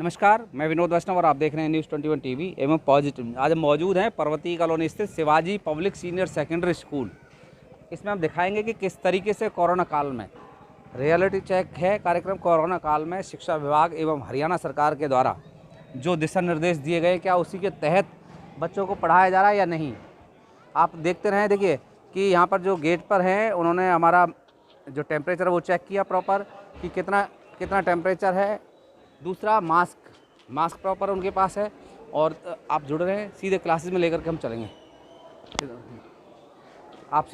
नमस्कार, मैं विनोद वैष्णव और आप देख रहे हैं न्यूज़ 21 टीवी एवं पॉजिटिव। आज हम मौजूद हैं पर्वतीय कॉलोनी स्थित Shivaji public senior secondary school. इसमें हम दिखाएंगे कि किस तरीके से कोरोना काल में रियलिटी चेक है कार्यक्रम। कोरोना काल में शिक्षा विभाग एवं हरियाणा सरकार के द्वारा जो दिशा निर्देश दिए गए, क्या उसी के तहत बच्चों को पढ़ाया जा रहा है या नहीं। आप देखते रहें। देखिए कि यहाँ पर जो गेट पर हैं, उन्होंने हमारा जो टेम्परेचर है वो चेक किया प्रॉपर कि कितना टेम्परेचर है। दूसरा मास्क प्रॉपर उनके पास है। और आप जुड़ रहे हैं, सीधे क्लासेस में लेकर के हम चलेंगे। आप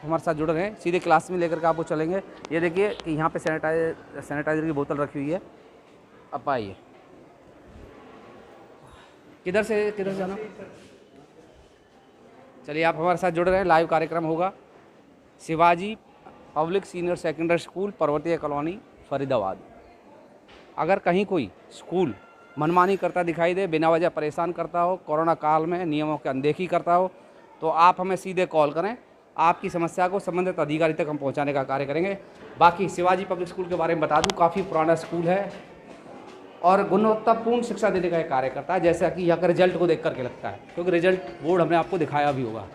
हमारे साथ जुड़ रहे हैं, सीधे क्लास में लेकर के आपको चलेंगे। ये देखिए कि यहाँ पे सैनिटाइजर की बोतल रखी हुई है। अब आइए, किधर से जाना। चलिए आप हमारे साथ जुड़ रहे हैं, लाइव कार्यक्रम होगा। Shivaji public senior secondary school, पर्वतीय कॉलोनी, फरीदाबाद। अगर कहीं कोई स्कूल मनमानी करता दिखाई दे, बिना वजह परेशान करता हो, कोरोना काल में नियमों की अनदेखी करता हो, तो आप हमें सीधे कॉल करें। आपकी समस्या को संबंधित अधिकारी तक हम पहुंचाने का कार्य करेंगे। बाकी शिवाजी पब्लिक स्कूल के बारे में बता दूं, काफ़ी पुराना स्कूल है और गुणवत्तापूर्ण शिक्षा देने का एक कार्य करता है, जैसा कि यहाँ का रिजल्ट को देख करके लगता है, क्योंकि रिजल्ट बोर्ड हमने आपको दिखाया भी होगा।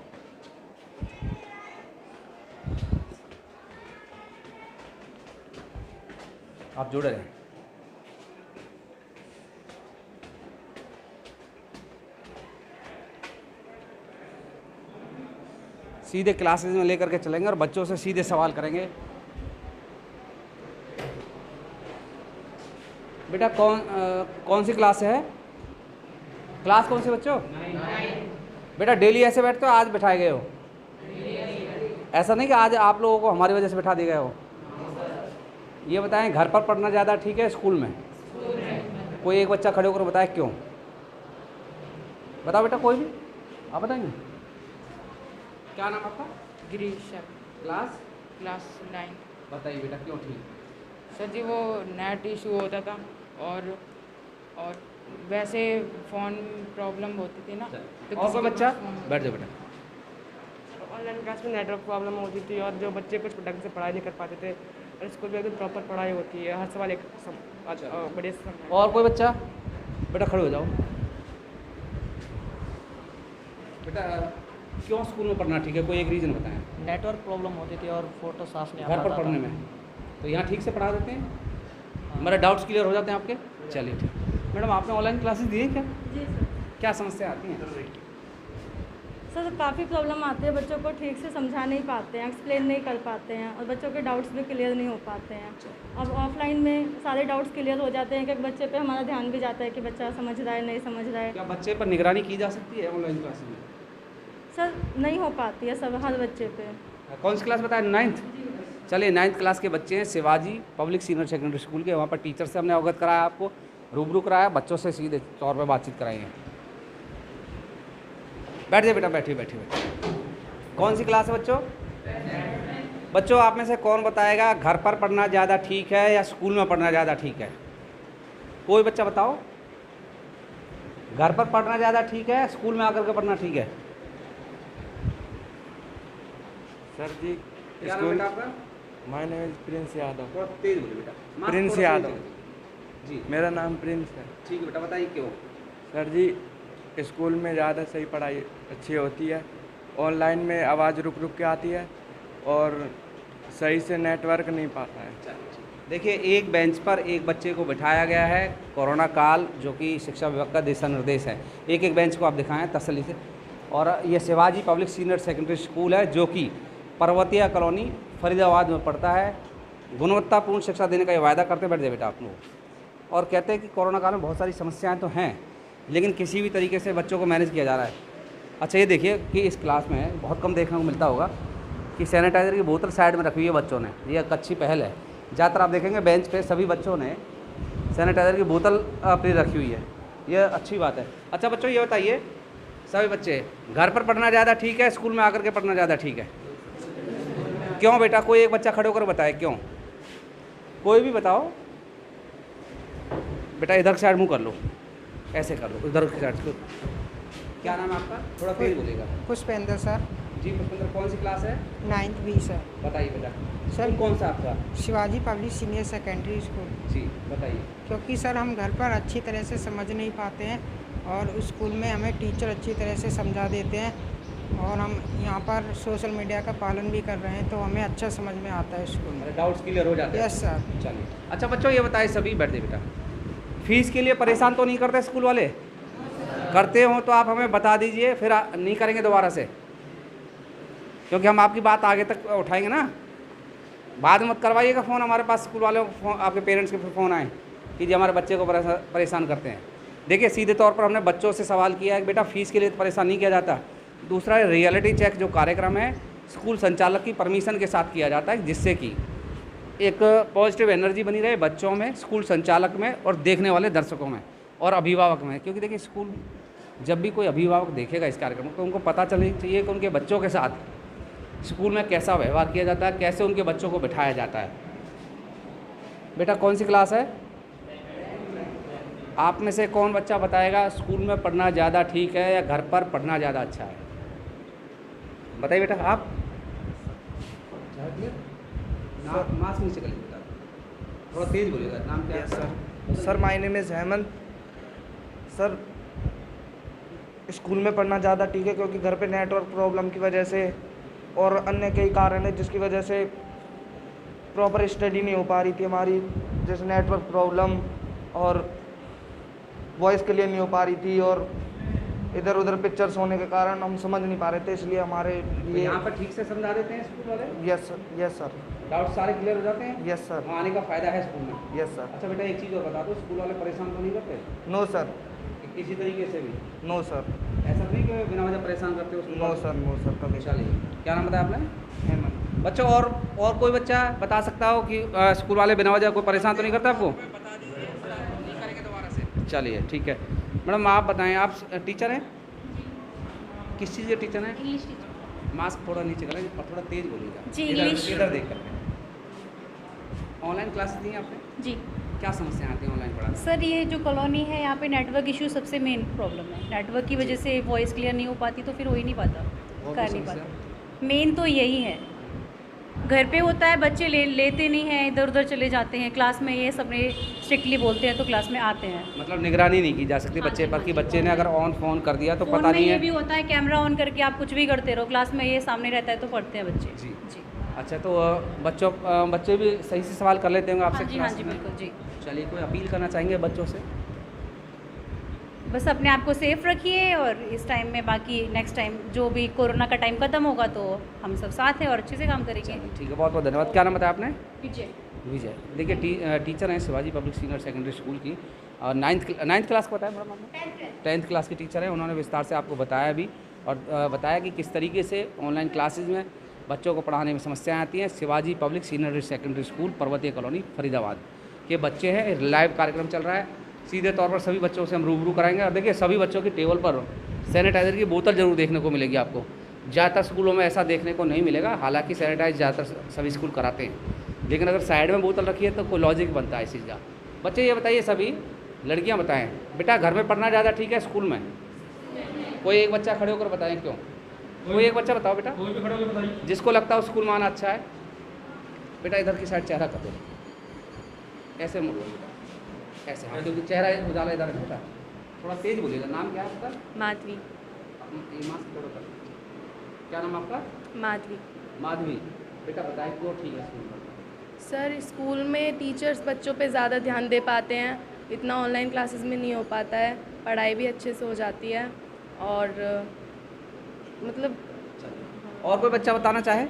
आप जुड़े रहें। सीधे क्लासेस में लेकर के चलेंगे और बच्चों से सीधे सवाल करेंगे। बेटा कौन सी क्लास है? क्लास कौन सी बच्चों? बेटा डेली ऐसे बैठते हो, आज बिठाए गए हो? ऐसा नहीं कि आज आप लोगों को हमारी वजह से बिठा दिए गए हो। ये बताएं, घर पर पढ़ना ज़्यादा ठीक है स्कूल में? कोई एक बच्चा खड़े होकर बताए क्यों। बताओ बेटा, कोई भी आप बताएंगे। क्या नाम आपका? गिरीश सर। क्लास 9। बताइए बेटा, क्यों ठीक? सर जी वो नेट इशू होता था और वैसे फ़ोन प्रॉब्लम होती थी ना। तो और कोई बच्चा बैठ जाओ बेटा। ऑनलाइन क्लास में नेटवर्क प्रॉब्लम होती थी और जो बच्चे कुछ ढंग से पढ़ाई नहीं कर पाते थे। और स्कूल में एकदम प्रॉपर पढ़ाई होती है, हर सवाल एक बड़े और कोई बच्चा? बेटा खड़े हो जाओ। बेटा क्यों स्कूल में पढ़ना ठीक है, कोई एक रीज़न बताएं। नेटवर्क प्रॉब्लम होती थी और फोटो साफ नहीं आ घर पाता पर था। पढ़ने में तो यहाँ ठीक से पढ़ा देते हैं, हमारे डाउट्स क्लियर हो जाते हैं आपके। चलिए ठीक। मैडम आपने ऑनलाइन क्लासेस दी है क्या? जी सर। क्या समस्या आती हैं? सर काफ़ी प्रॉब्लम आती है, बच्चों को ठीक से समझा नहीं पाते हैं, एक्सप्लेन नहीं कर पाते हैं और बच्चों के डाउट्स भी क्लियर नहीं हो पाते हैं। अब ऑफलाइन में सारे डाउट्स क्लियर हो जाते हैं कि बच्चे पे हमारा ध्यान भी जाता है कि बच्चा समझ रहा है नहीं समझ रहा है। क्या बच्चे पर निगरानी की जा सकती है ऑनलाइन क्लास में? सर नहीं हो पाती है सब हर बच्चे पे। कौन सी क्लास बताया? 9th। चलिए 9th क्लास के बच्चे हैं Shivaji public senior secondary school के। वहाँ पर टीचर से हमने अवगत कराया, आपको रूबरू कराया, बच्चों से सीधे तौर पर बातचीत कराई है। बैठ जाइए बेटा, बैठिए। कौन सी क्लास है बच्चों? बच्चों आप में से कौन बताएगा घर पर पढ़ना ज़्यादा ठीक है या स्कूल में पढ़ना ज़्यादा ठीक है? कोई बच्चा बताओ। घर पर पढ़ना ज़्यादा ठीक है, स्कूल में आकर के पढ़ना ठीक है? सर जी क्या नाम बेटा आपका? My name is Prince Yadav. थोड़ा तेज बोलिए बेटा। प्रिंस यादव जी। मेरा नाम प्रिंस है। ठीक है बेटा, बताइए क्यों? सर जी स्कूल में ज़्यादा सही पढ़ाई अच्छी होती है, ऑनलाइन में आवाज़ रुक के आती है और सही से नेटवर्क नहीं पाता है। देखिए एक बेंच पर एक बच्चे को बिठाया गया है। कोरोना काल जो कि शिक्षा विभाग का दिशा निर्देश है। एक बेंच को आप दिखाएं तसल्ली से। और ये Shivaji public senior secondary school है जो कि पर्वतीय कॉलोनी फरीदाबाद में पड़ता है। गुणवत्तापूर्ण शिक्षा देने का ये वायदा करते बैठ जाए बेटा आप लोग। और कहते हैं कि कोरोना काल में बहुत सारी समस्याएं तो हैं, लेकिन किसी भी तरीके से बच्चों को मैनेज किया जा रहा है। अच्छा ये देखिए कि इस क्लास में बहुत कम देखने को मिलता होगा कि सैनिटाइज़र की बोतल साइड में रखी हुई है बच्चों ने। ये एक अच्छी पहल है। ज़्यादातर आप देखेंगे बेंच पे सभी बच्चों ने सैनिटाइज़र की बोतल अपनी रखी हुई है, ये अच्छी बात है। अच्छा बच्चों ये बताइए, सभी बच्चे घर पर पढ़ना ज़्यादा ठीक है, स्कूल में आकर के पढ़ना ज़्यादा ठीक है? क्यों बेटा? कोई एक बच्चा खड़े होकर बताए क्यों। कोई भी बताओ बेटा। इधर साइड मुँह कर लो, ऐसे कर लो, इधर की साइड। क्या नाम है आपका? थोड़ा तेज बोलेगा। पुष्पेंद्र सर। जी पुष्पेंद्र, कौन सी क्लास है? 9th B sir. बताइए बेटा। सर स्कूल कौन सा आपका? Shivaji public senior secondary school. जी बताइए। क्योंकि सर हम घर पर अच्छी तरह से समझ नहीं पाते हैं और स्कूल में हमें टीचर अच्छी तरह से समझा देते हैं और हम यहाँ पर सोशल मीडिया का पालन भी कर रहे हैं तो हमें अच्छा समझ में आता है स्कूल में। डाउट्स क्लियर हो जाते हैं? Yes sir. चलिए। अच्छा बच्चों ये बताइए, सभी बैठ जाइए बेटा, फीस के लिए परेशान तो नहीं करते स्कूल वाले? करते हो तो आप हमें बता दीजिए, फिर नहीं करेंगे दोबारा से, क्योंकि हम आपकी बात आगे तक उठाएंगे ना। बाद में मत करवाइएगा फ़ोन, हमारे पास स्कूल वालों को फ़ोन, आपके पेरेंट्स के फ़ोन आए कि जी हमारे बच्चे को परेशान करते हैं। देखिए सीधे तौर पर हमने बच्चों से सवाल किया है कि बेटा फ़ीस के लिए तो परेशान नहीं किया जाता। दूसरा रियलिटी चेक जो कार्यक्रम है स्कूल संचालक की परमिशन के साथ किया जाता है, जिससे कि एक पॉजिटिव एनर्जी बनी रहे बच्चों में, स्कूल संचालक में और देखने वाले दर्शकों में और अभिभावक में। क्योंकि देखिए स्कूल जब भी कोई अभिभावक देखेगा इस कार्यक्रम को तो उनको पता चलनी चाहिए कि उनके बच्चों के साथ स्कूल में कैसा व्यवहार किया जाता है, कैसे उनके बच्चों को बिठाया जाता है। बेटा कौन सी क्लास है? आप में से कौन बच्चा बताएगा स्कूल में पढ़ना ज़्यादा ठीक है या घर पर पढ़ना ज़्यादा अच्छा है? बताइए बेटा। आप मास्क नीचे कर लीजिए बेटा, थोड़ा तेज बोलिएगा। नाम क्या है? Sir sir my name is Hemant. Sir school में पढ़ना ज़्यादा ठीक है क्योंकि घर पे नेटवर्क प्रॉब्लम की वजह से और अन्य कई कारण है जिसकी वजह से प्रॉपर स्टडी नहीं हो पा रही थी हमारी, जैसे नेटवर्क प्रॉब्लम और वॉइस क्लियर नहीं हो पा रही थी और इधर उधर पिक्चर्स होने के कारण हम समझ नहीं पा रहे थे, इसलिए हमारे लिए यहाँ पर ठीक से समझा देते हैं स्कूल वाले? Yes sir. Yes sir. Doubt सारे क्लियर हो जाते हैं? Yes sir. आने का फ़ायदा है स्कूल में? Yes sir. अच्छा बेटा एक चीज़ और बता दो, स्कूल वाले परेशान तो नहीं करते? No sir. किसी तरीके से भी? No sir. ऐसा नहीं कि बिना वजह परेशान करते हो स्कूल नो वाले? सर। नो सर कभी। चलिए, क्या नाम बताया आपने? हेमंत। बच्चों और कोई बच्चा बता सकता हो कि स्कूल वाले बिना वजह कोई परेशान तो नहीं करता आपको? नहीं करेंगे दोबारा से। चलिए ठीक है। मैडम आप बताएं, आप टीचर हैं? किस चीज़ के टीचर हैं? English teacher. मास्क थोड़ा नीचे करें और थोड़ा तेज बोलिएगा। जी, इंग्लिश। इधर देख कर। ऑनलाइन क्लासेस दी हैं आपने? जी क्या समस्या आती है ऑनलाइन पढ़ाने? सर, ये जो कॉलोनी है यहाँ पे नेटवर्क इशू सबसे मेन प्रॉब्लम है। नेटवर्क की वजह से वॉइस क्लियर नहीं हो पाती तो फिर हो ही नहीं पाता, कर नहीं पाता। मेन तो यही है, घर पे होता है बच्चे लेते नहीं हैं, इधर उधर चले जाते हैं। क्लास में ये सबने स्ट्रिक्टली बोलते हैं तो क्लास में आते हैं। मतलब निगरानी नहीं की जा सकती बच्चे पर कि बच्चे ने अगर ऑन फ़ोन कर दिया तो फ़ोन पता में नहीं ये है। भी होता है कैमरा ऑन करके आप कुछ भी करते रहो, क्लास में ये सामने रहता है तो पढ़ते हैं बच्चे। जी। जी अच्छा तो बच्चे भी सही से सवाल कर लेते होंगे आपसे? हाँ जी, हाँ क्लास जी में? बिल्कुल जी। चलिए, कोई अपील करना चाहेंगे बच्चों से? बस अपने आप को सेफ रखिए और इस टाइम में बाकी नेक्स्ट टाइम जो भी कोरोना का टाइम खत्म होगा तो हम सब साथ हैं और अच्छे से काम करेंगे। ठीक है, बहुत बहुत धन्यवाद। क्या नाम बताया आपने? विजय। विजय। देखिए टीचर हैं Shivaji public senior secondary school की और नाइन्थ क्लास को बताया मैडम आपने? 10th क्लास की टीचर हैं। उन्होंने विस्तार से आपको बताया भी और बताया कि किस तरीके से ऑनलाइन क्लासेज में बच्चों को पढ़ाने में समस्याएं आती हैं। Shivaji public senior secondary school पर्वतीय कॉलोनी फरीदाबाद के बच्चे हैं। लाइव कार्यक्रम चल रहा है, सीधे तौर पर सभी बच्चों से हम रूबरू कराएंगे। और देखिए सभी बच्चों की टेबल पर सैनिटाइज़र की बोतल ज़रूर देखने को मिलेगी आपको। ज़्यादातर स्कूलों में ऐसा देखने को नहीं मिलेगा, हालांकि सैनिटाइज ज़्यादातर सभी स्कूल कराते हैं, लेकिन अगर साइड में बोतल रखी है तो कोई लॉजिक बनता है इस चीज़ का। बच्चे ये बताइए, सभी लड़कियाँ बताएँ बेटा, घर में पढ़ना ज़्यादा ठीक है स्कूल में? कोई एक बच्चा खड़े होकर बताएं क्यों? कोई एक बच्चा बताओ बेटा, कोई भी खड़े होकर बताइए जिसको लगता है स्कूल में आना अच्छा है। बेटा इधर की साइड चेहरा कर दो, ऐसे मुड़ लो बेटा, ऐसे हाँ, क्योंकि चेहरा उजाला इधर है बेटा। थोड़ा तेज बोलिएगा। नाम क्या है आपका? माधवी। ये मास्क थोड़ा कर। क्या नाम आपका? माधवी। माधवी। बेटा बताएं क्यों ठीक है स्कूल में? सर स्कूल में टीचर्स बच्चों पे ज़्यादा ध्यान दे पाते हैं, इतना ऑनलाइन क्लासेस में नहीं हो पाता है। पढ़ाई भी अच्छे से हो जाती है और मतलब। और कोई बच्चा बताना चाहे?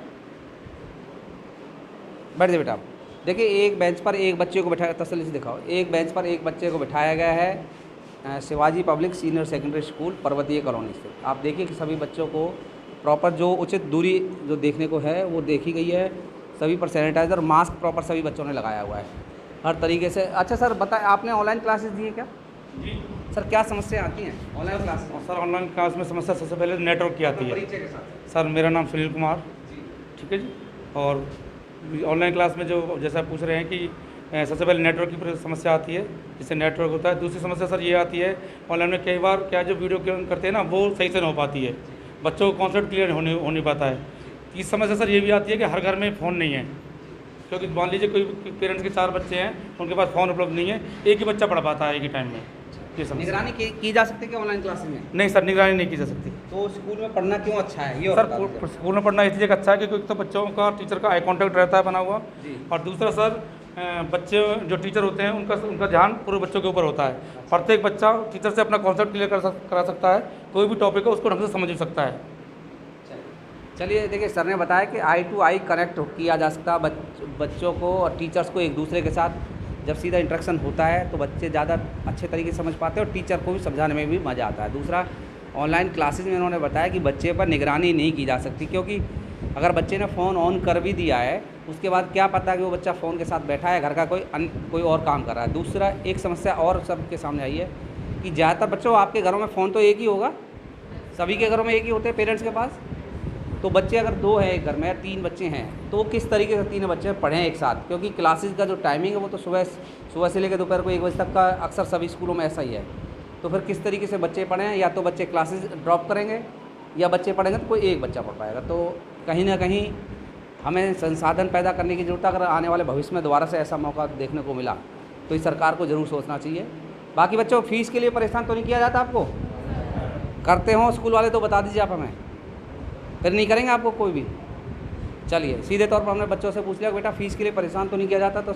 बैठ जाइए बेटा आप। देखिए एक बेंच पर एक बच्चे को बैठाया, तसल्ली से दिखाओ, एक बेंच पर एक बच्चे को बिठाया गया है Shivaji public senior secondary school पर्वतीय कॉलोनी से। आप देखिए कि सभी बच्चों को प्रॉपर जो उचित दूरी जो देखने को है वो देखी गई है। सभी पर सैनिटाइज़र मास्क प्रॉपर सभी बच्चों ने लगाया हुआ है हर तरीके से। अच्छा सर बताएं, आपने ऑनलाइन क्लासेस दी हैं क्या? जी सर क्या समस्या आती हैं online class? Sir online class में समस्या सबसे पहले नेटवर्क की आती है। परिचय के साथ। सर मेरा नाम सुनील कुमार। ठीक है जी। और ऑनलाइन क्लास में जो जैसा आप पूछ रहे हैं कि सबसे पहले नेटवर्क की समस्या आती है, जिससे नेटवर्क होता है। दूसरी समस्या सर ये आती है ऑनलाइन में कई बार क्या जो वीडियो करते हैं ना वो सही से नहीं हो पाती है, बच्चों को कॉन्सेप्ट क्लियर हो नहीं पाता है। इस समस्या सर ये भी आती है कि हर घर में फ़ोन नहीं है, क्योंकि मान लीजिए कोई पेरेंट्स के 4 बच्चे हैं, उनके पास फ़ोन उपलब्ध नहीं है, एक ही बच्चा पढ़ पाता है एक ही टाइम में। ये समस्या निगरानी की जा सकती है कि ऑनलाइन क्लासेस में? नहीं सर, निगरानी नहीं की जा सकती। तो स्कूल में पढ़ना क्यों अच्छा है ये? सर स्कूल में पढ़ना इसलिए अच्छा है क्योंकि तो बच्चों का टीचर का आई कॉन्टैक्ट रहता है बना हुआ, और दूसरा सर बच्चे जो टीचर होते हैं उनका ध्यान पूरे बच्चों के ऊपर होता है। प्रत्येक बच्चा टीचर से अपना कॉन्सेप्ट क्लियर करा सकता है, कोई भी टॉपिक है उसको ढंग से समझ भी सकता है। चलिए देखिए, सर ने बताया कि आई टू आई कनेक्ट किया जा सकता है बच्चों को और टीचर्स को एक दूसरे के साथ। जब सीधा इंटरेक्शन होता है तो बच्चे ज़्यादा अच्छे तरीके से समझ पाते हैं और टीचर को भी समझाने में भी मज़ा आता है। दूसरा, ऑनलाइन क्लासेस में उन्होंने बताया कि बच्चे पर निगरानी नहीं की जा सकती, क्योंकि अगर बच्चे ने फ़ोन ऑन कर भी दिया है उसके बाद क्या पता कि वो बच्चा फ़ोन के साथ बैठा है, घर का कोई और काम कर रहा है। दूसरा, एक समस्या और सबके सामने आई है कि ज़्यादातर बच्चों, आपके घरों में फ़ोन तो एक ही होगा, सभी के घरों में एक ही होते हैं पेरेंट्स के पास। तो बच्चे अगर 2 हैं एक घर में या 3 बच्चे हैं तो किस तरीके से 3 बच्चे पढ़ें एक साथ, क्योंकि क्लासेस का जो टाइमिंग है वो तो सुबह से लेकर दोपहर को 1 बजे तक का अक्सर सभी स्कूलों में ऐसा ही है। तो फिर किस तरीके से बच्चे पढ़ें? या तो बच्चे क्लासेस ड्रॉप करेंगे या बच्चे पढ़ेंगे तो कोई एक बच्चा पढ़ पाएगा। तो कहीं ना कहीं हमें संसाधन पैदा करने की ज़रूरत है। अगर आने वाले भविष्य में दोबारा से ऐसा मौका देखने को मिला तो इस सरकार को ज़रूर सोचना चाहिए। बाकी बच्चों, फ़ीस के लिए परेशान तो नहीं किया जाता आपको? करते हो स्कूल वाले तो बता दीजिए आप हमें, फिर नहीं करेंगे आपको कोई भी। चलिए, सीधे तौर पर हमने बच्चों से पूछ लिया कि बेटा फ़ीस के लिए परेशान तो नहीं किया जाता, तो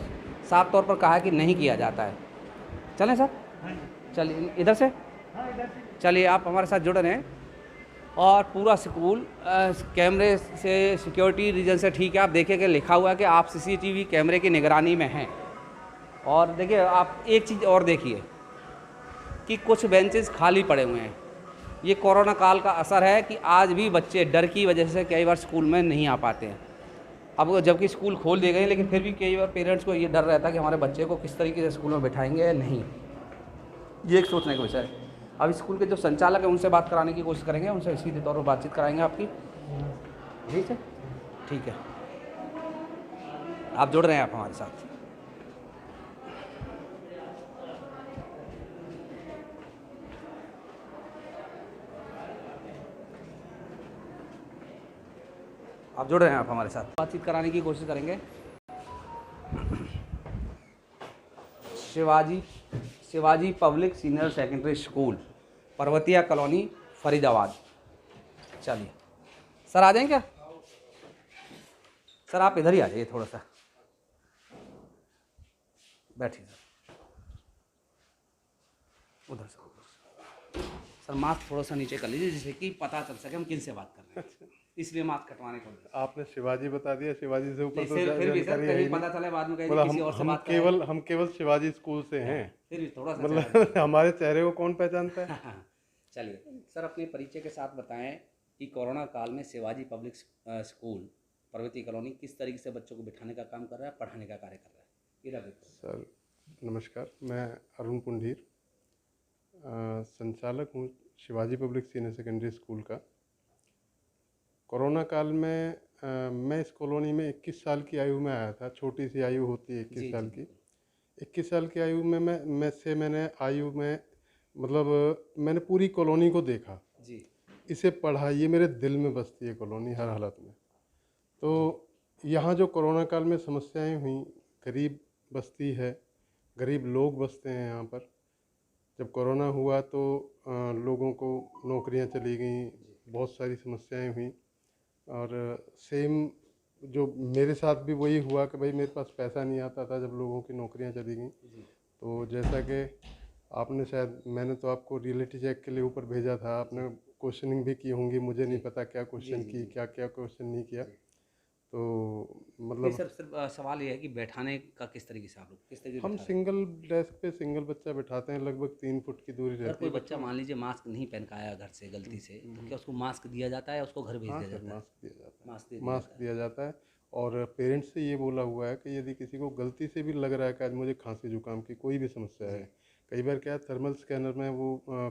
साफ तौर पर कहा है कि नहीं किया जाता है। चलें सर, चलिए इधर से, चलिए आप हमारे साथ जुड़ रहे हैं। और पूरा स्कूल कैमरे से, सिक्योरिटी रीजन से ठीक है। आप देखिए कि लिखा हुआ है कि आप CCTV कैमरे की निगरानी में हैं। और देखिए, आप एक चीज़ और देखिए कि कुछ बेंचेस खाली पड़े हुए हैं। ये कोरोना काल का असर है कि आज भी बच्चे डर की वजह से कई बार स्कूल में नहीं आ पाते हैं। अब जबकि स्कूल खोल दिए गए, लेकिन फिर भी कई बार पेरेंट्स को ये डर रहता है कि हमारे बच्चे को किस तरीके से स्कूल में बैठाएंगे या नहीं। ये एक सोचने का विषय है। अब स्कूल के जो संचालक हैं उनसे बात कराने की कोशिश करेंगे, उनसे सीधे तौर पर बातचीत कराएंगे आपकी। ठीक है, ठीक है, आप जुड़ रहे हैं आप हमारे साथ। आप जुड़ रहे हैं आप हमारे साथ, बातचीत कराने की कोशिश करेंगे। Shivaji public senior secondary school, Parvatiya colony, Faridabad. चलिए सर, आ जाएं क्या? सर आप इधर ही आ जाइए, थोड़ा सा बैठिए सर, उधर से। सर मास्क थोड़ा सा नीचे कर लीजिए जिससे कि पता चल सके हम किन से बात कर रहे हैं, इसलिए मास्क कटवाने को। आपने शिवाजी बता दिया, शिवाजी से ऊपर तो फिर भी सर कहीं पता चले बाद में कहीं किसी और से बात करें। हम केवल शिवाजी स्कूल से हैं, फिर भी थोड़ा सा मतलब हमारे चेहरे को कौन पहचानता है। चलिए सर, अपने परिचय के साथ बताएं कि कोरोना काल में Shivaji public school Parvati colony किस तरीके से बच्चों को बिठाने का काम कर रहा है, पढ़ाने का कार्य कर रहा है। इधर देखो सर, नमस्कार, मैं अरुण पुंडीर, संचालक हूँ Shivaji public senior secondary school का। कोरोना काल में मैं इस कॉलोनी में 21 साल की आयु में आया था। छोटी सी आयु होती है 21 साल की। 21 साल की आयु में मैंने पूरी कॉलोनी को देखा जी। इसे पढ़ा, ये मेरे दिल में बसती है कॉलोनी हर हालत में। तो यहाँ जो कोरोना काल में समस्याएं हुई, गरीब बस्ती है, गरीब लोग बसते हैं यहाँ पर। जब कोरोना हुआ तो लोगों को नौकरियाँ चली गईं, बहुत सारी समस्याएं हुई। और सेम जो मेरे साथ भी वही हुआ कि भाई मेरे पास पैसा नहीं आता था जब लोगों की नौकरियां चली गईं। तो जैसा कि आपने शायद, मैंने तो आपको रियलिटी चेक के लिए ऊपर भेजा था, आपने क्वेश्चनिंग भी की होंगी, मुझे नहीं पता क्या क्वेश्चन की, क्या क्या क्वेश्चन नहीं किया। तो मतलब सर सवाल ये है कि बैठाने का किस तरीके से आप लोग किस तरीके से हम सिंगल डेस्क पे सिंगल बच्चा बैठाते हैं, लगभग 3 फुट की दूरी रहती है। कोई बच्चा मान लीजिए मास्क नहीं पहन के आया घर से गलती से, तो क्या उसको मास्क दिया जाता है, उसको घर भेज दिया जाता है? मास्क दिया जाता है। और पेरेंट्स से ये बोला हुआ है कि यदि किसी को गलती से भी लग रहा है कि आज मुझे खांसी जुकाम की कोई भी समस्या है, कई बार क्या थर्मल स्कैनर में वो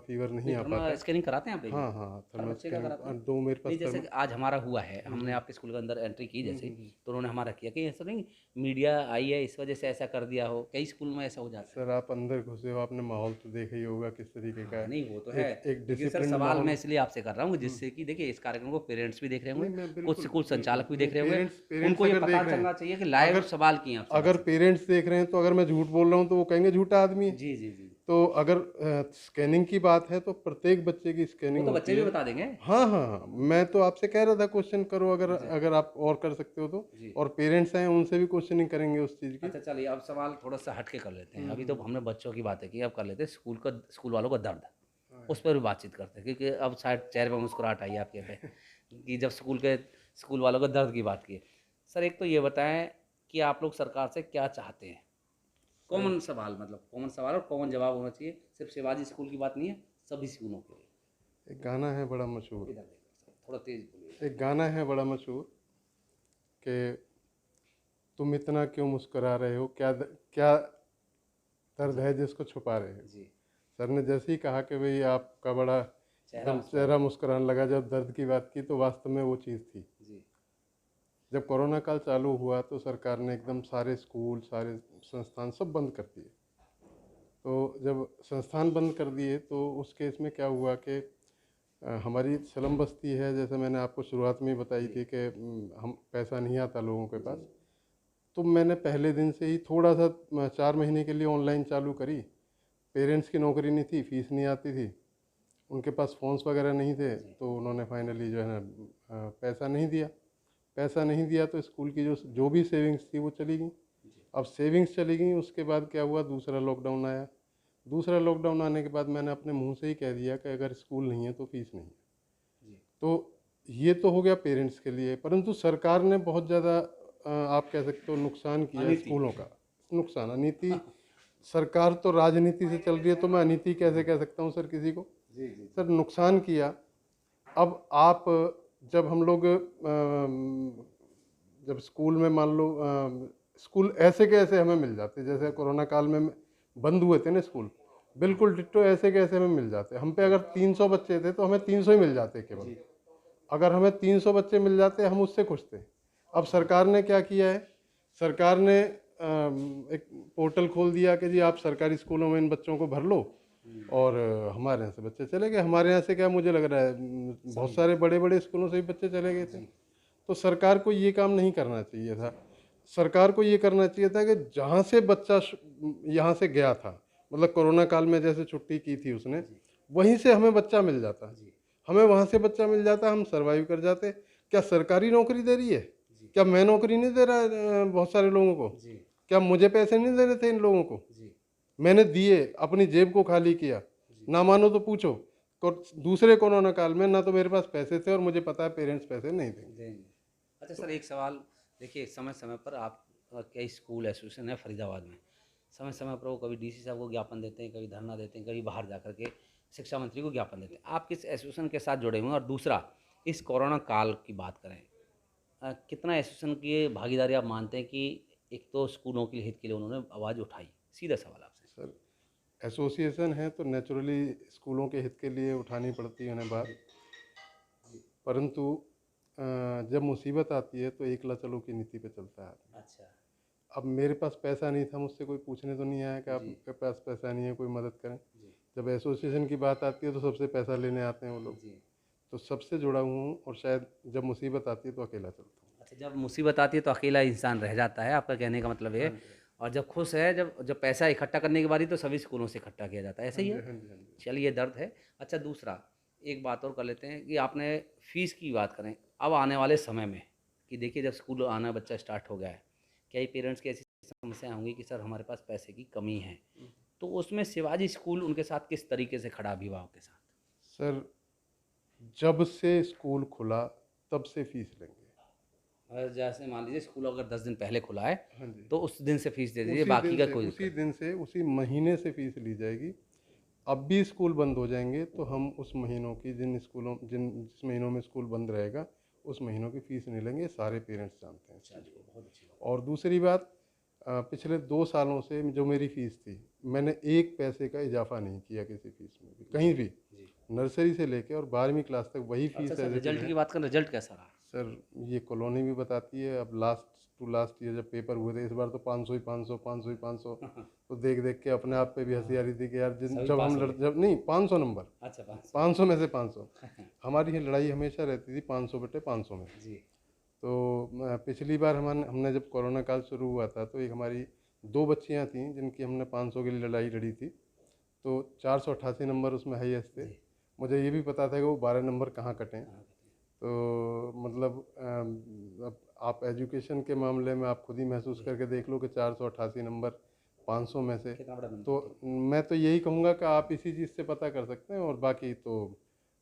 फीवर नहीं आ पाता है। स्कैनिंग कराते हैं आप? हाँ हाँ, हर थर्मल बच्चे का कराते स्कैनर हैं? दो मेरे पास नहीं, जैसे कि आज हमारा हुआ है, हमने आपके स्कूल के अंदर एंट्री की जैसे ही, तो उन्होंने हमारा किया कि ऐसा नहीं मीडिया आई है इस वजह से ऐसा कर दिया हो, कई स्कूल में ऐसा हो जाता है। सर आप अंदर घुसे हो, आपने माहौल तो देखा ही होगा किस तरीके का है। नहीं वो तो है, एक लेकिन सर डिसिप्लिन सवाल माहौल। मैं इसलिए आपसे कर रहा हूँ जिससे कि देखिए इस कार्यक्रम को पेरेंट्स भी देख रहे नहीं, मैं होंगे, कुछ बिल्कुल स्कूल संचालक भी देख रहे होंगे, पेरेंट्स उनको ये अगर पता देख रहे चलना हैं, चाहिए कि लाइव सवाल किए हैं आपसे। अगर पेरेंट्स देख रहे हैं तो अगर मैं झूठ बोल रहा हूँ तो वो कहेंगे झूठा आदमी है। जी जी जी, तो अगर स्कैनिंग की बात है तो प्रत्येक बच्चे की वो स्कैनिंग तो होती बच्चे भी है। बता देंगे। हाँ हाँ हाँ, मैं तो आपसे कह रहा था क्वेश्चन करो, अगर आप और कर सकते हो तो। जी। और पेरेंट्स हैं उनसे भी क्वेश्चनिंग करेंगे उस चीज़ की। अच्छा चलिए, अब सवाल थोड़ा सा हट के कर लेते हैं, अभी तो हमने बच्चों की बातें की, अब कर लेते हैं स्कूल वालों का दर्द, उस पर भी बातचीत करते हैं, क्योंकि अब शायद चेहरे पर मुस्कुराहट आई आपके पे कि जब स्कूल वालों का दर्द की बात की। सर एक तो ये बताएं कि आप लोग सरकार से क्या चाहते हैं? कॉमन सवाल, मतलब कॉमन सवाल और कॉमन जवाब होना चाहिए, सिर्फ शिवाजी स्कूल की बात नहीं है, सभी स्कूलों के लिए। एक गाना है बड़ा मशहूर, इधर देखो सर, थोड़ा तेज बोलिए। एक गाना है बड़ा मशहूर कि तुम इतना क्यों मुस्कुरा रहे हो, क्या दर्द है जिसको छुपा रहे हो। जी। सर ने जैसे ही कहा कि भाई आपका बड़ा एकदम चेहरा मुस्कुराने लगा जब दर्द की बात की, तो वास्तव में वो चीज़ थी। जी। जब कोरोना काल चालू हुआ तो सरकार ने एकदम सारे स्कूल, सारे संस्थान सब बंद कर दिए। तो जब संस्थान बंद कर दिए तो उस केस में क्या हुआ कि हमारी स्लम बस्ती है, जैसे मैंने आपको शुरुआत में ही बताई थी कि हम पैसा नहीं आता लोगों के पास, तो मैंने पहले दिन से ही थोड़ा सा 4 महीने के लिए ऑनलाइन चालू करी। पेरेंट्स की नौकरी नहीं थी, फीस नहीं आती थी, उनके पास फ़ोन्स वगैरह नहीं थे, तो उन्होंने फाइनली जो है ना पैसा नहीं दिया तो स्कूल की जो भी सेविंग्स थी वो चली गई। अब सेविंग्स चली गई, उसके बाद क्या हुआ, दूसरा लॉकडाउन आया। दूसरा लॉकडाउन आने के बाद मैंने अपने मुंह से ही कह दिया कि अगर स्कूल नहीं है तो फीस नहीं है। तो ये तो हो गया पेरेंट्स के लिए, परंतु सरकार ने बहुत ज़्यादा आप कह सकते हो नुकसान किया स्कूलों का। नुकसान, अनीति। सरकार तो राजनीति से चल रही है, तो मैं अनीति कैसे कह सकता हूँ सर किसी को। सर नुकसान किया। अब आप जब हम लोग जब स्कूल में मान लो स्कूल ऐसे के ऐसे हमें मिल जाते, जैसे कोरोना काल में बंद हुए थे ना स्कूल, बिल्कुल डिट्टो ऐसे के ऐसे हमें मिल जाते। हम पे अगर 300 बच्चे थे तो हमें 300 ही मिल जाते केवल। अगर हमें 300 बच्चे मिल जाते हम उससे खुश थे। अब सरकार ने क्या किया है, सरकार ने एक पोर्टल खोल दिया कि जी आप सरकारी स्कूलों में इन बच्चों को भर लो, और हमारे यहाँ से बच्चे चले गए। हमारे यहाँ से क्या, मुझे लग रहा है बहुत सारे बड़े बड़े स्कूलों से भी बच्चे चले गए थे। तो सरकार को ये काम नहीं करना चाहिए था। सरकार को ये करना चाहिए था कि जहाँ से बच्चा यहाँ से गया था, मतलब कोरोना काल में जैसे छुट्टी की थी उसने, वहीं से हमें बच्चा मिल जाता, हमें वहाँ से बच्चा मिल जाता, हम सर्वाइव कर जाते। क्या सरकारी नौकरी दे रही है? क्या मैं नौकरी नहीं दे रहा बहुत सारे लोगों को? क्या मुझे पैसे नहीं देने थे इन लोगों को? मैंने दिए, अपनी जेब को खाली किया। ना मानो तो पूछो, दूसरे कोरोना काल में ना तो मेरे पास पैसे थे और मुझे पता है पेरेंट्स पैसे नहीं देंगे। अच्छा सर एक सवाल, देखिए समय समय पर आप कई स्कूल एसोसिएशन है फरीदाबाद में, समय समय पर वो कभी डीसी साहब को ज्ञापन देते हैं, कभी धरना देते हैं, कभी बाहर जा कर के शिक्षा मंत्री को ज्ञापन देते हैं। आप किस एसोसिएशन के साथ जुड़े हुए हैं? और दूसरा, इस कोरोना काल की बात करें, कितना एसोसिएशन की भागीदारी आप मानते हैं कि एक तो स्कूलों के हित के लिए उन्होंने आवाज़ उठाई? सीधा सवाल आपसे। सर एसोसिएशन है तो नेचुरली स्कूलों के हित के लिए उठानी पड़ती है उन्हें बात, परंतु जब मुसीबत आती है तो एकला चलो की नीति पे चलता है। अच्छा। अब मेरे पास पैसा नहीं था, मुझसे कोई पूछने तो नहीं आया कि आपके पास पैसा नहीं है, कोई मदद करें। जब एसोसिएशन की बात आती है तो सबसे पैसा लेने आते हैं वो लोग। तो सबसे जुड़ा हूँ, और शायद जब मुसीबत आती है तो अकेला चलता हूँ। अच्छा, जब मुसीबत आती है तो अकेला इंसान रह जाता है, आपका कहने का मतलब है। और जब खुश है, जब पैसा इकट्ठा करने की बारी तो सभी स्कूलों से इकट्ठा किया जाता है, ऐसे ही है। चलिए ये दर्द है। अच्छा दूसरा एक बात और कर लेते हैं कि आपने फ़ीस की बात करें, अब आने वाले समय में कि देखिए जब स्कूल आना बच्चा स्टार्ट हो गया है, क्या ये पेरेंट्स की ऐसी समस्या होंगी कि सर हमारे पास पैसे की कमी है, तो उसमें शिवाजी स्कूल उनके साथ किस तरीके से खड़ा अभिभावक के साथ? सर जब से स्कूल खुला तब से फीस लेंगे। और जैसे मान लीजिए स्कूल अगर 10 दिन पहले खुला है, हाँ जी, तो उस दिन से फीस दे दीजिए, बाकी का कोई उसी दिन से उसी महीने से फीस ली जाएगी। अब भी स्कूल बंद हो जाएंगे तो हम उस महीनों की जिस महीनों में स्कूल बंद रहेगा उस महीनों की फ़ीस नहीं लेंगे, सारे पेरेंट्स जानते हैं। और दूसरी बात, पिछले 2 सालों से जो मेरी फ़ीस थी मैंने एक पैसे का इजाफा नहीं किया किसी फीस में भी, कहीं भी, नर्सरी से लेके और 12वीं क्लास तक वही फीस है। रिजल्ट की बात करें, रिजल्ट कैसा रहा? सर ये कॉलोनी भी बताती है, अब लास्ट टू लास्ट ईयर जब पेपर हुए थे इस बार तो 500 ही 500 500 ही 500 तो देख देख के अपने आप पे भी हंसी आ रही थी कि यार जब हम जब नहीं 500 नंबर, अच्छा 500 में से 500 हमारी ये लड़ाई हमेशा रहती थी 500 बटे 500 में जी। तो पिछली बार हमने जब कोरोना काल शुरू हुआ था तो एक हमारी 2 बच्चियां थीं जिनकी हमने 500 की लड़ाई लड़ी थी, तो 488 नंबर उसमें हाईएस्ट थे। मुझे ये भी पता था कि वो 12 नंबर कहाँ कटें। तो मतलब अब आप एजुकेशन के मामले में आप खुद ही महसूस करके देख लो कि 488 नंबर 500 में से, तो मैं तो यही कहूँगा कि आप इसी चीज़ से पता कर सकते हैं, और बाकी तो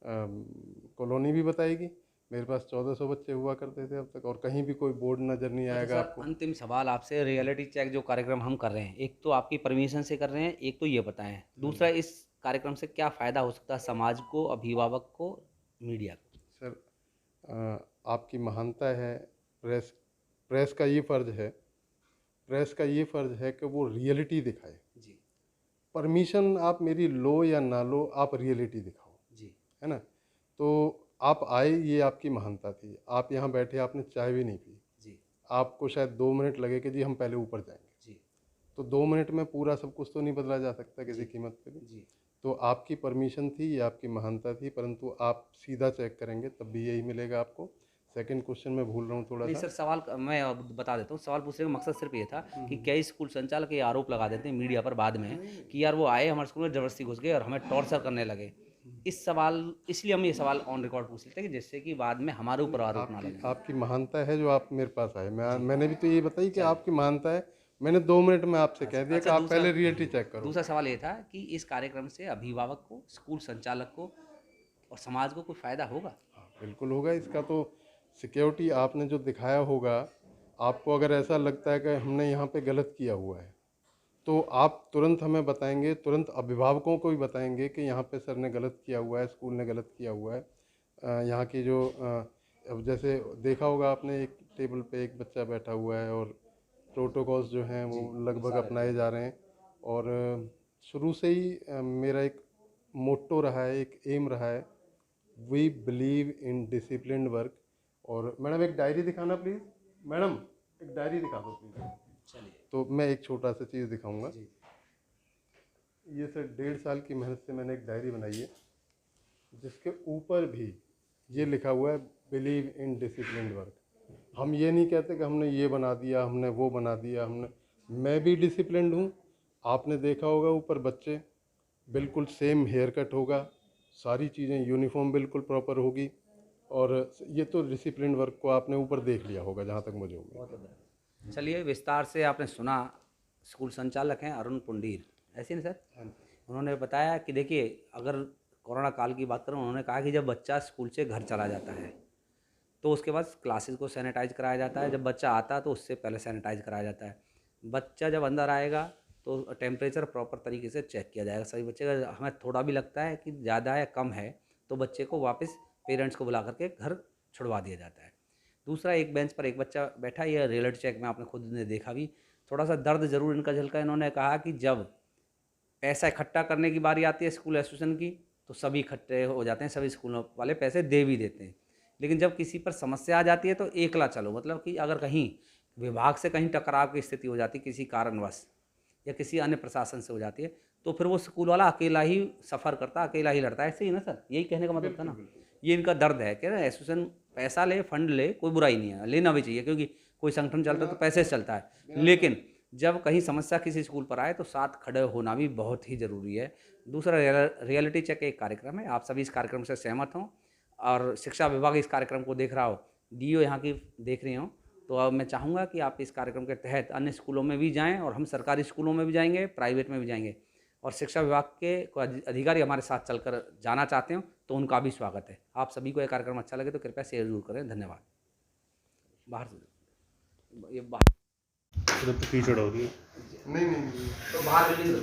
कॉलोनी भी बताएगी। मेरे पास 1400 बच्चे हुआ करते थे अब तक, और कहीं भी कोई बोर्ड नज़र नहीं आएगा आपको। अंतिम सवाल आपसे, रियलिटी चेक जो कार्यक्रम हम कर रहे हैं, एक तो आपकी परमिशन से कर रहे हैं, एक तो ये बताएं, दूसरा इस कार्यक्रम से क्या फ़ायदा हो सकता है समाज को, अभिभावक को, मीडिया को? सर आपकी महानता है, प्रेस का ये फ़र्ज़ है, प्रेस का ये फ़र्ज़ है कि वो रियलिटी दिखाए जी। परमिशन आप मेरी लो या ना लो, आप रियलिटी दिखाओ जी, है ना। तो आप आए, ये आपकी महानता थी। आप यहाँ बैठे, आपने चाय भी नहीं पी जी, आपको शायद 2 मिनट लगे कि जी हम पहले ऊपर जाएंगे जी, तो 2 मिनट में पूरा सब कुछ तो नहीं बदला जा सकता किसी कीमत पे भी। जी। तो आपकी परमिशन थी, ये आपकी महानता थी, परंतु आप सीधा चेक करेंगे तब भी यही मिलेगा आपको। सेकंड क्वेश्चन मैं भूल रहा हूँ थोड़ा नहीं सा। सर, सवाल मैं अब बता देता हूँ। सवाल पूछने का मकसद सिर्फ ये था कि कई स्कूल संचालक ये आरोप लगा देते हैं मीडिया पर बाद में कि यार वो आए हमारे स्कूल में ज़बरदस्ती घुस गए और हमें टॉर्चर करने लगे। इस सवाल इसलिए हम ये सवाल ऑन रिकॉर्ड पूछ लेते हैं कि जिससे कि बाद में हमारे ऊपर आरोप ना लगे। आपकी महानता है जो आप मेरे पास आए, मैंने भी तो ये बताई कि आपकी महानता है। मैंने 2 मिनट में आपसे कह दिया कि आप पहले रियलिटी चेक करो। दूसरा सवाल ये था कि इस कार्यक्रम से अभिभावक को, स्कूल संचालक को और समाज को कोई फ़ायदा होगा? हाँ बिल्कुल होगा। इसका तो सिक्योरिटी आपने जो दिखाया होगा, आपको अगर ऐसा लगता है कि हमने यहाँ पे गलत किया हुआ है तो आप तुरंत हमें बताएंगे, तुरंत अभिभावकों को भी बताएंगे कि यहाँ पे सर ने गलत किया हुआ है, स्कूल ने गलत किया हुआ है। यहाँ की जो अब जैसे देखा होगा आपने, एक टेबल पे एक बच्चा बैठा हुआ है और प्रोटोकॉल्स जो हैं वो लगभग अपनाए जा रहे हैं। और शुरू से ही मेरा एक मोट्टो रहा है, एक एम रहा है, we believe in disciplined work. और मैडम एक डायरी दिखाना प्लीज़, मैडम एक डायरी दिखा दो प्लीज़। चलिए, तो मैं एक छोटा सा चीज़ दिखाऊंगा। ये सर 1.5 साल की मेहनत से मैंने एक डायरी बनाई है जिसके ऊपर भी ये लिखा हुआ है बिलीव इन डिसिप्लिन्ड वर्क। हम ये नहीं कहते कि हमने ये बना दिया, हमने वो बना दिया, मैं भी डिसिप्लिन्ड हूँ। आपने देखा होगा ऊपर बच्चे बिल्कुल सेम हेयर कट होगा, सारी चीज़ें यूनिफॉर्म बिल्कुल प्रॉपर होगी, और ये तो डिसिप्लिन वर्क को आपने ऊपर देख लिया होगा जहाँ तक मुझे उम्मीद है। चलिए, विस्तार से आपने सुना। स्कूल संचालक हैं अरुण पुंडीर, ऐसे ना सर? उन्होंने बताया कि देखिए, अगर कोरोना काल की बात करूँ, उन्होंने कहा कि जब बच्चा स्कूल से घर चला जाता है तो उसके बाद क्लासेस को सैनिटाइज कराया जाता है। जब बच्चा आता है तो उससे पहले सैनिटाइज कराया जाता है। बच्चा जब अंदर आएगा तो टेम्परेचर प्रॉपर तरीके से चेक किया जाएगा सभी बच्चे का। हमें थोड़ा भी लगता है कि ज़्यादा या कम है तो बच्चे को वापस पेरेंट्स को बुला करके घर छुड़वा दिया जाता है। दूसरा, एक बेंच पर एक बच्चा बैठा, ये रियलिटी चेक में आपने खुद ने देखा भी, थोड़ा सा दर्द ज़रूर इनका झलका। इन्होंने कहा कि जब पैसा इकट्ठा करने की बारी आती है स्कूल एसोसिएशन की तो सभी इकट्ठे हो जाते हैं, सभी स्कूलों वाले पैसे दे भी देते हैं, लेकिन जब किसी पर समस्या आ जाती है तो एकला चलो, मतलब कि अगर कहीं विभाग से कहीं टकराव की स्थिति हो जाती है किसी कारणवश या किसी अन्य प्रशासन से हो जाती है तो फिर वो स्कूल वाला अकेला ही सफ़र करता, अकेला ही लड़ता है। ऐसे ही ना सर, यही कहने का मतलब था ना। ये इनका दर्द है कि एसोसिएशन पैसा ले, फंड ले, कोई बुराई नहीं है, लेना भी चाहिए, क्योंकि कोई संगठन चलता है तो पैसे से चलता है, लेकिन जब कहीं समस्या किसी स्कूल पर आए तो साथ खड़े होना भी बहुत ही ज़रूरी है। दूसरा, रियलिटी चेक एक कार्यक्रम है, आप सभी इस कार्यक्रम से सहमत हों और शिक्षा विभाग इस कार्यक्रम को देख रहा हो, डीओ यहाँ की देख रही हो, तो अब मैं चाहूँगा कि आप इस कार्यक्रम के तहत अन्य स्कूलों में भी जाएं, और हम सरकारी स्कूलों में भी जाएंगे, प्राइवेट में भी जाएंगे, और शिक्षा विभाग के अधिकारी हमारे साथ चलकर जाना चाहते हो तो उनका भी स्वागत है। आप सभी को यह कार्यक्रम अच्छा लगे तो कृपया शेयर जरूर करें। धन्यवाद। बाहर से ये बाहर तो कीचड़ हो रही है। नहीं तो बाहर रिलीज